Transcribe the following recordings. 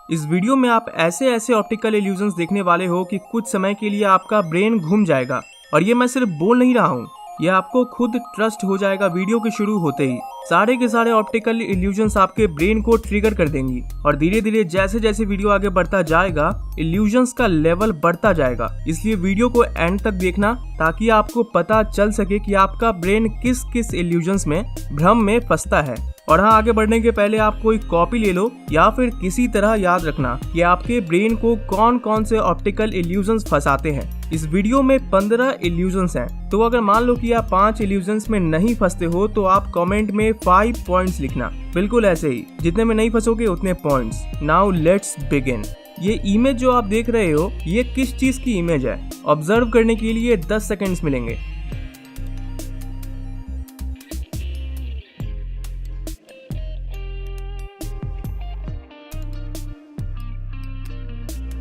इस वीडियो में आप ऐसे ऐसे ऑप्टिकल इल्यूजन्स देखने वाले हो कि कुछ समय के लिए आपका ब्रेन घूम जाएगा। और ये मैं सिर्फ बोल नहीं रहा हूँ, ये आपको खुद ट्रस्ट हो जाएगा। वीडियो के शुरू होते ही सारे के सारे ऑप्टिकल इल्यूजन्स आपके ब्रेन को ट्रिगर कर देंगी और धीरे धीरे जैसे जैसे वीडियो आगे बढ़ता जाएगा इल्यूजन्स का लेवल बढ़ता जाएगा। इसलिए वीडियो को एंड तक देखना ताकि आपको पता चल सके कि आपका ब्रेन किस किस इल्यूजन्स में भ्रम में फंसता है। और हाँ, आगे बढ़ने के पहले आप कोई कॉपी ले लो या फिर किसी तरह याद रखना कि आपके ब्रेन को कौन कौन से ऑप्टिकल इल्यूजन्स फंसाते हैं। इस वीडियो में 15 इल्यूजन्स हैं, तो अगर मान लो कि आप 5 इल्यूजन्स में नहीं फंसते हो तो आप कमेंट में 5 पॉइंट्स लिखना, बिल्कुल ऐसे ही जितने में नहीं फंसोगे उतने पॉइंट्स। Now let's begin. ये इमेज जो आप देख रहे हो ये किस चीज की इमेज है, ऑब्जर्व करने के लिए 10 सेकेंड्स मिलेंगे।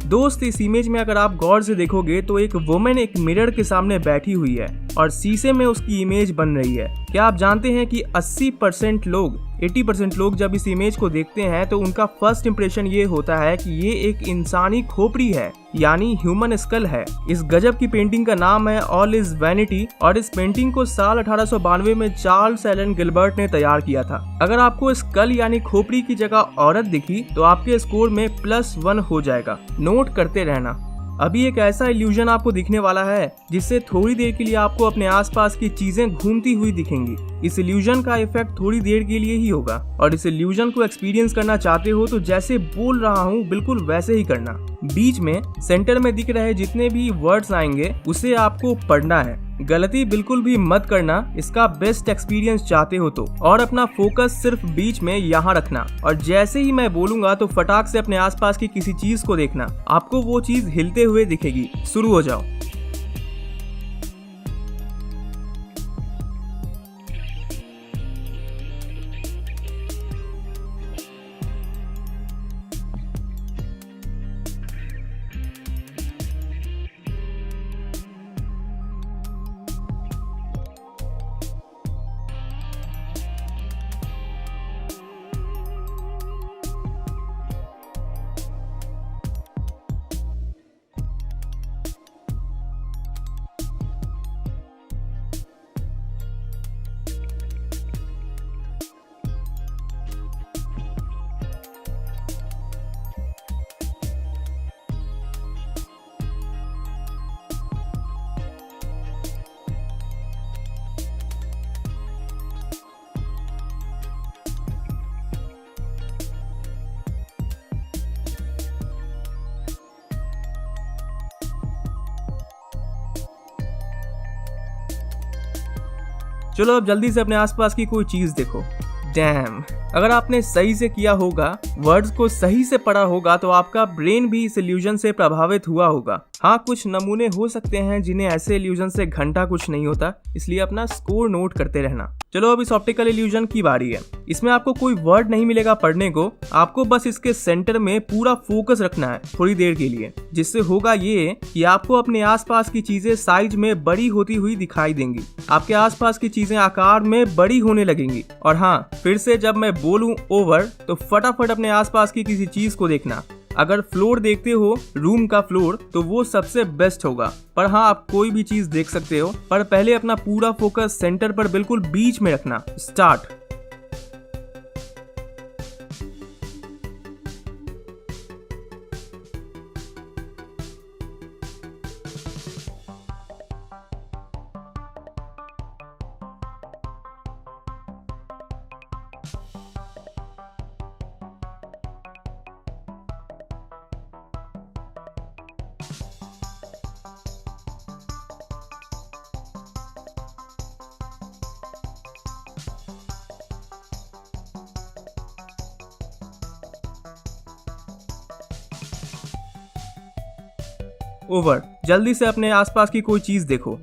दोस्त, इस इमेज में अगर आप गौर से देखोगे तो एक वुमेन एक मिरर के सामने बैठी हुई है और शीशे में उसकी इमेज बन रही है। क्या आप जानते हैं कि 80% लोग जब इस इमेज को देखते हैं तो उनका फर्स्ट इंप्रेशन ये होता है कि ये एक इंसानी खोपड़ी है, यानी ह्यूमन स्कल है। इस गजब की पेंटिंग का नाम है ऑल इज वैनिटी और इस पेंटिंग को साल 1892 में चार्ल्स एलन गिलबर्ट ने तैयार किया था। अगर आपको स्कल यानी खोपड़ी की जगह औरत दिखी तो आपके स्कोर में +1 हो जाएगा। नोट करते रहना। अभी एक ऐसा इल्यूजन आपको दिखने वाला है जिससे थोड़ी देर के लिए आपको अपने आसपास की चीजें घूमती हुई दिखेंगी। इस इल्यूजन का इफेक्ट थोड़ी देर के लिए ही होगा और इस इल्यूजन को एक्सपीरियंस करना चाहते हो तो जैसे बोल रहा हूँ बिल्कुल वैसे ही करना। बीच में सेंटर में दिख रहे जितने भी वर्ड्स आएंगे उसे आपको पढ़ना है। गलती बिल्कुल भी मत करना इसका बेस्ट एक्सपीरियंस चाहते हो तो। और अपना फोकस सिर्फ बीच में यहाँ रखना और जैसे ही मैं बोलूंगा तो फटाक से अपने आसपास की किसी चीज को देखना, आपको वो चीज हिलते हुए दिखेगी। शुरू हो जाओ। चलो अब जल्दी से अपने आसपास की कोई चीज देखो। डैम, अगर आपने सही से किया होगा, वर्ड्स को सही से पढ़ा होगा तो आपका ब्रेन भी इस इल्यूजन से प्रभावित हुआ होगा। हाँ, कुछ नमूने हो सकते हैं जिन्हें ऐसे इल्यूजन से घंटा कुछ नहीं होता, इसलिए अपना स्कोर नोट करते रहना। चलो अब इस ऑप्टिकल इल्यूजन की बारी है। इसमें आपको कोई वर्ड नहीं मिलेगा पढ़ने को, आपको बस इसके सेंटर में पूरा फोकस रखना है थोड़ी देर के लिए, जिससे होगा ये कि आपको अपने आसपास की चीजें साइज में बड़ी होती हुई दिखाई देंगी। आपके आसपास की चीजें आकार में बड़ी होने लगेंगी। और हाँ, फिर से जब मैं बोलूं ओवर तो फटाफट अपने आसपास की किसी चीज को देखना। अगर फ्लोर देखते हो, रूम का फ्लोर, तो वो सबसे बेस्ट होगा। पर हाँ, आप कोई भी चीज देख सकते हो, पर पहले अपना पूरा फोकस सेंटर पर बिल्कुल बीच में रखना। स्टार्ट। ओवर। जल्दी से अपने आसपास की कोई चीज देखो।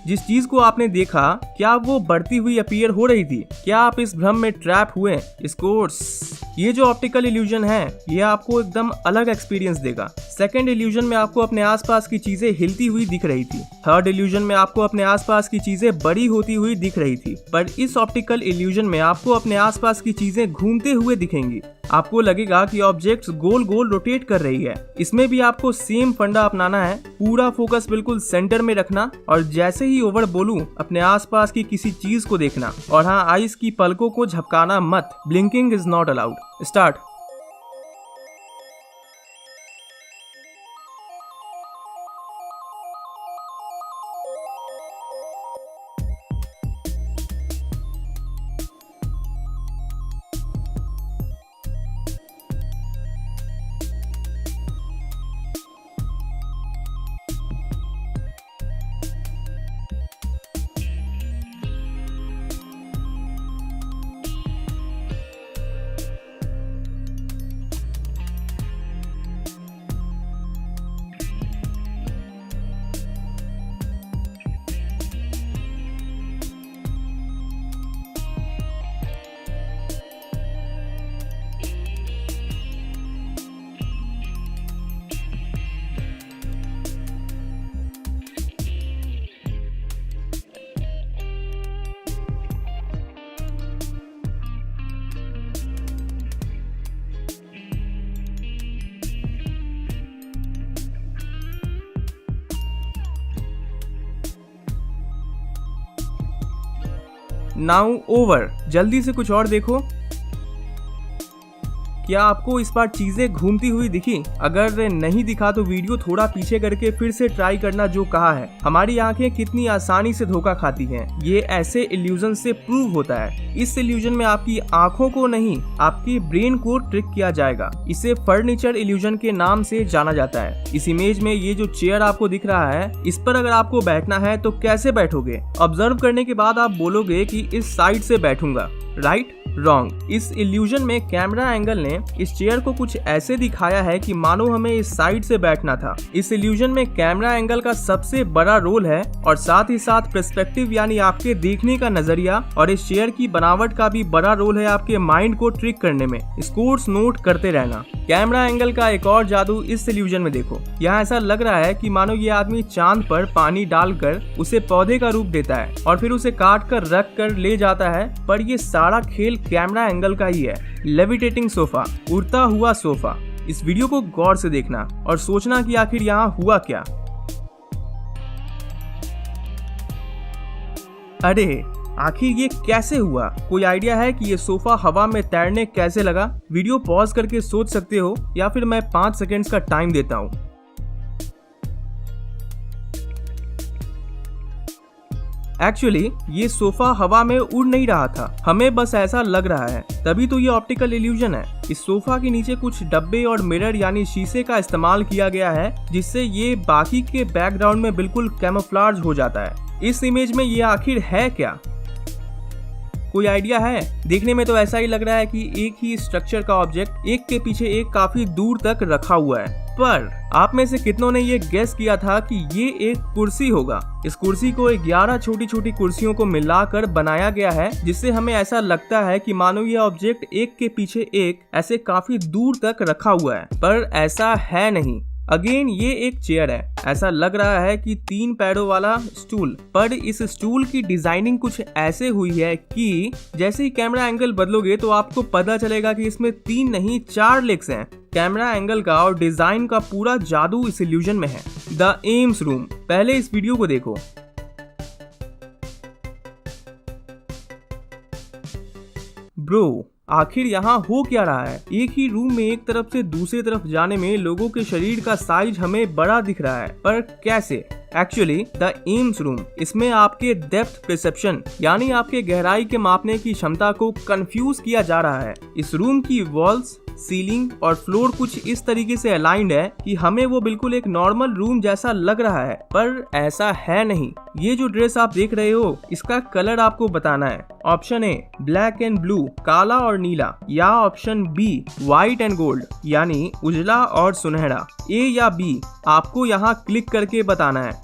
जिस चीज को आपने देखा, क्या वो बढ़ती हुई अपीयर हो रही थी? क्या आप इस भ्रम में ट्रैप हुए? स्कोर्स। ये जो ऑप्टिकल इल्यूजन है ये आपको एकदम अलग एक्सपीरियंस देगा। सेकंड इल्यूजन में आपको अपने आसपास की चीजें हिलती हुई दिख रही थी। थर्ड इल्यूजन में आपको अपने आसपास की चीजें बड़ी होती हुई दिख रही थी। पर इस ऑप्टिकल इल्यूजन में आपको अपने आसपास की चीजें घूमते हुए दिखेंगी। आपको लगेगा कि ऑब्जेक्ट्स गोल गोल रोटेट कर रही है। इसमें भी आपको सेम फंडा अपनाना है, पूरा फोकस बिल्कुल सेंटर में रखना और जैसे ही ओवर बोलूं अपने आसपास की किसी चीज को देखना। और हाँ, आइस की पलकों को झपकाना मत। Blinking is not allowed. Start. Now over. जल्दी से कुछ और देखो। क्या आपको इस बार चीजें घूमती हुई दिखी? अगर नहीं दिखा तो वीडियो थोड़ा पीछे करके फिर से ट्राई करना जो कहा है। हमारी आंखें कितनी आसानी से धोखा खाती हैं, ये ऐसे इल्यूजन से प्रूव होता है। इस इल्यूजन में आपकी आंखों को नहीं, आपके ब्रेन को ट्रिक किया जाएगा। इसे फर्नीचर इल्यूजन के नाम से जाना जाता है। इस इमेज में ये जो चेयर आपको दिख रहा है, इस पर अगर आपको बैठना है तो कैसे बैठोगे? ऑब्जर्व करने के बाद आप बोलोगे कि इस साइड से बैठूंगा। राइट? रॉन्ग। इस इल्यूजन में कैमरा एंगल ने इस चेयर को कुछ ऐसे दिखाया है कि मानो हमें इस साइड से बैठना था। इस इल्यूजन में कैमरा एंगल का सबसे बड़ा रोल है और साथ ही साथ पर्सपेक्टिव यानी आपके देखने का नजरिया और इस चेयर की बनावट का भी बड़ा रोल है आपके माइंड को ट्रिक करने में। स्कोर्स नोट करते रहना। कैमरा एंगल का एक और जादू इस इल्यूजन में देखो। यहाँ ऐसा लग रहा है कि मानो ये आदमी चांद पर पानी डालकर उसे पौधे का रूप देता है और फिर उसे काट कर रख कर ले जाता है, पर ये सारा खेल कैमरा एंगल का ही है। लेविटेटिंग सोफा, उड़ता हुआ सोफा। इस वीडियो को गौर से देखना और सोचना कि आखिर यहाँ हुआ क्या। अरे आखिर ये कैसे हुआ? कोई आइडिया है कि ये सोफा हवा में तैरने कैसे लगा? वीडियो पॉज करके सोच सकते हो या फिर मैं 5 सेकंड्स का टाइम देता हूँ। एक्चुअली ये सोफा हवा में उड़ नहीं रहा था, हमें बस ऐसा लग रहा है, तभी तो ये ऑप्टिकल इल्यूजन है। इस सोफा के नीचे कुछ डब्बे और मिरर यानी शीशे का इस्तेमाल किया गया है, जिससे ये बाकी के बैकग्राउंड में बिल्कुल कैमोफ्लेज हो जाता है। इस इमेज में ये आखिर है क्या? कोई आइडिया है? देखने में तो ऐसा ही लग रहा है कि एक ही स्ट्रक्चर का ऑब्जेक्ट एक के पीछे एक काफी दूर तक रखा हुआ है। पर आप में से कितनों ने ये गेस किया था कि ये एक कुर्सी होगा? इस कुर्सी को 11 छोटी छोटी कुर्सियों को मिलाकर बनाया गया है, जिससे हमें ऐसा लगता है कि मानो ये ऑब्जेक्ट एक के पीछे एक ऐसे काफी दूर तक रखा हुआ है, पर ऐसा है नहीं। अगेन ये एक चेयर है। ऐसा लग रहा है कि 3 पैरों वाला स्टूल, पर इस स्टूल की डिजाइनिंग कुछ ऐसे हुई है कि जैसे ही कैमरा एंगल बदलोगे तो आपको पता चलेगा कि इसमें 3 नहीं 4 लेग्स हैं। कैमरा एंगल का और डिजाइन का पूरा जादू इस इल्यूजन में है। The AIIMS room. पहले इस वीडियो को देखो। ब्रो, आखिर यहाँ हो क्या रहा है? एक ही रूम में एक तरफ से दूसरी तरफ जाने में लोगों के शरीर का साइज हमें बड़ा दिख रहा है, पर कैसे? एक्चुअली द एम्स रूम, इसमें आपके डेप्थ परसेप्शन यानी आपके गहराई के मापने की क्षमता को कंफ्यूज किया जा रहा है। इस रूम की वॉल्स, सीलिंग और फ्लोर कुछ इस तरीके से अलाइंड है कि हमें वो बिल्कुल एक नॉर्मल रूम जैसा लग रहा है, पर ऐसा है नहीं। ये जो ड्रेस आप देख रहे हो, इसका कलर आपको बताना है। Option A black and blue, काला और नीला, या option B white and gold यानी उजला और सुनहरा। ए या बी आपको यहाँ क्लिक करके बताना है।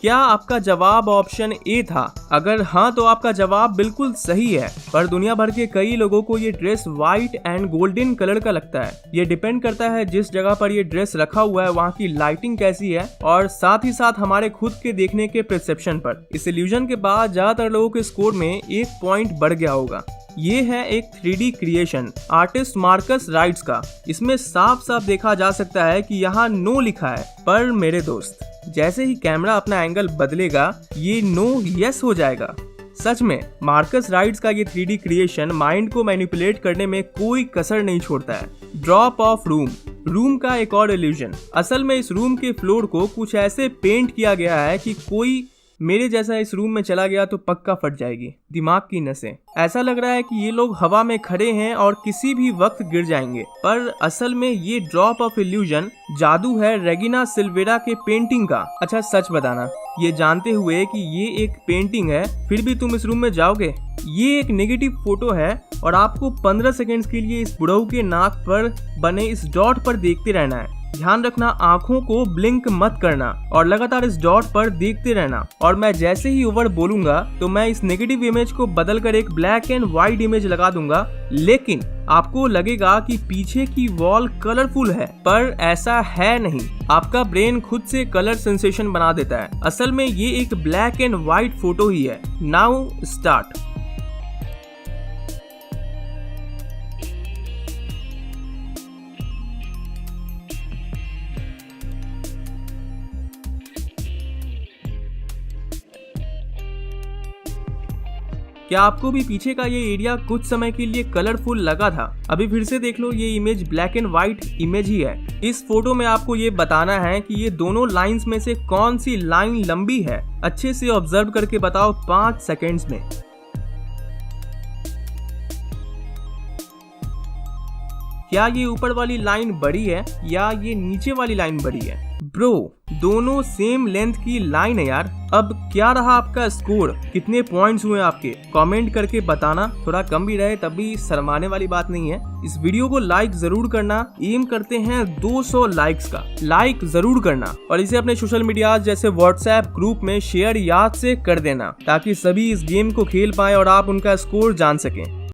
क्या आपका जवाब ऑप्शन ए था? अगर हाँ तो आपका जवाब बिल्कुल सही है, पर दुनिया भर के कई लोगों को ये dress white and golden colour का लगता है। ये डिपेंड करता है जिस जगह पर ये ड्रेस रखा हुआ है वहाँ की लाइटिंग कैसी है और साथ ही साथ हमारे खुद के देखने के परसेप्शन पर। इस इल्यूजन के बाद ज्यादातर लोगों के स्कोर में 1 पॉइंट बढ़ गया होगा। ये है एक 3D creation artist Marcus rights का। इसमें साफ साफ देखा जा सकता है कि यहाँ नो लिखा है, पर मेरे दोस्त जैसे ही कैमरा अपना एंगल बदलेगा ये नो यस हो जाएगा। सच में मार्कस राइट्स का ये 3D क्रिएशन माइंड को मैनिपुलेट करने में कोई कसर नहीं छोड़ता है। ड्रॉप ऑफ रूम का एक और इल्यूजन। असल में इस रूम के फ्लोर को कुछ ऐसे पेंट किया गया है कि कोई मेरे जैसा इस रूम में चला गया तो पक्का फट जाएगी दिमाग की नसें। ऐसा लग रहा है कि ये लोग हवा में खड़े हैं और किसी भी वक्त गिर जाएंगे, पर असल में ये ड्रॉप ऑफ इल्यूजन जादू है रेगिना सिल्वेरा के पेंटिंग का। अच्छा सच बताना, ये जानते हुए कि ये एक पेंटिंग है फिर भी तुम इस रूम में जाओगे? ये एक नेगेटिव फोटो है और आपको 15 सेकेंड्स के लिए इस बुढ़ऊ के नाक पर बने इस डॉट पर देखते रहना है। ध्यान रखना, आंखों को ब्लिंक मत करना और लगातार इस डॉट पर देखते रहना। और मैं जैसे ही ओवर बोलूंगा तो मैं इस नेगेटिव इमेज को बदलकर एक ब्लैक एंड व्हाइट इमेज लगा दूंगा, लेकिन आपको लगेगा कि पीछे की वॉल कलरफुल है, पर ऐसा है नहीं। आपका ब्रेन खुद से कलर सेंसेशन बना देता है। असल में ये एक ब्लैक एंड व्हाइट फोटो ही है। Now start. क्या आपको भी पीछे का ये एरिया कुछ समय के लिए कलरफुल लगा था? अभी फिर से देख लो, ये image black and white image ही है। इस फोटो में आपको ये बताना है कि ये दोनों लाइंस में से कौन सी लाइन लंबी है। अच्छे से ऑब्जर्व करके बताओ 5 सेकेंड्स में। क्या ये ऊपर वाली लाइन बड़ी है या ये नीचे वाली लाइन बड़ी है? ब्रो, दोनों सेम लेंथ की लाइन है यार। अब क्या रहा आपका स्कोर? कितने पॉइंट्स हुए आपके? कमेंट करके बताना। थोड़ा कम भी रहे तब भी शर्माने वाली बात नहीं है। इस वीडियो को लाइक जरूर करना। एम करते हैं 200 लाइक्स का। लाइक जरूर करना और इसे अपने सोशल मीडिया जैसे व्हाट्सएप ग्रुप में शेयर याद से कर देना, ताकि सभी इस गेम को खेल पाए और आप उनका स्कोर जान सकें।